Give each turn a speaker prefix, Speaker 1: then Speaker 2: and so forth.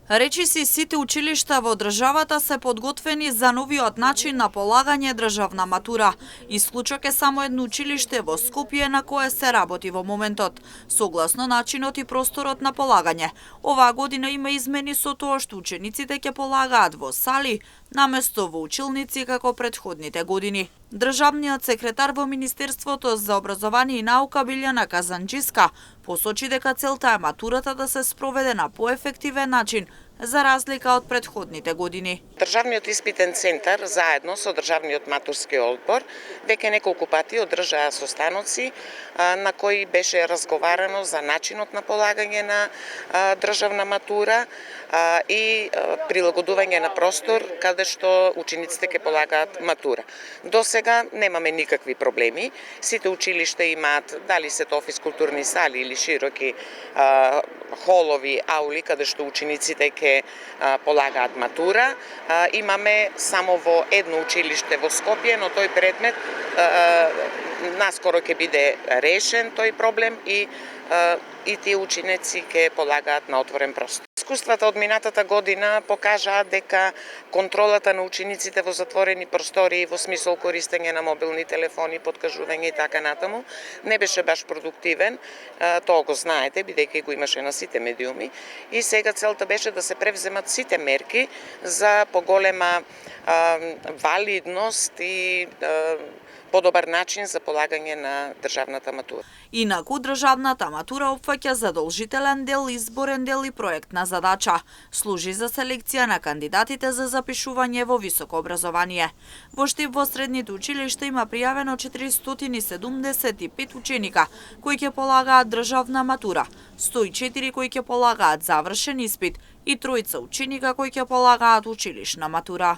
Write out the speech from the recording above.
Speaker 1: Речиси сите училишта во државата се подготвени за новиот начин на полагање државна матура. Исклучок е само едно училиште во Скопје на кое се работи во моментот, согласно начинот и просторот на полагање. Оваа година има измени со тоа што учениците ќе полагаат во сали, наместо во училници како претходните години. Државниот секретар во Министерството за образование и наука Билјана Казанџиска посочи дека целта е матурата да се спроведе на поефективен начин, за разлика од претходните години.
Speaker 2: Државниот испитен центар заедно со Државниот матурски одбор веќе неколку пати одржаа состаноци на кои беше разговарано за начинот на полагање на државна матура и прилагодување на простор каде што учениците ќе полагаат матура. До сега немаме никакви проблеми. Сите училишта имаат, дали се тоа физкултурни сали или широки холови, аули каде што учениците ќе полагаат матура. Имаме само во едно училиште во Скопје, но тој предмет наскоро ќе биде решен тој проблем и тие ученици ќе полагаат на отворен простор. Искуствата од минатата година покажаа дека контролата на учениците во затворени простори во смисол користење на мобилни телефони, подкажување и така натаму не беше баш продуктивен. Тоа го знаете, бидејќи го имаше на сите медиуми, и сега целта беше да се превземат сите мерки за поголема валидност и подобар начин за полагање на државната матура.
Speaker 1: Инаку, државната матура опфаќа задолжителен дел, изборен дел и проектна задача. Служи за селекција на кандидатите за запишување во високо образование. Во Штип во средните училишта има пријавено 475 ученика кои ќе полагаат државна матура, 104 кои ќе полагаат завршен испит и 3 ученика кои ќе полагаат училишна матура.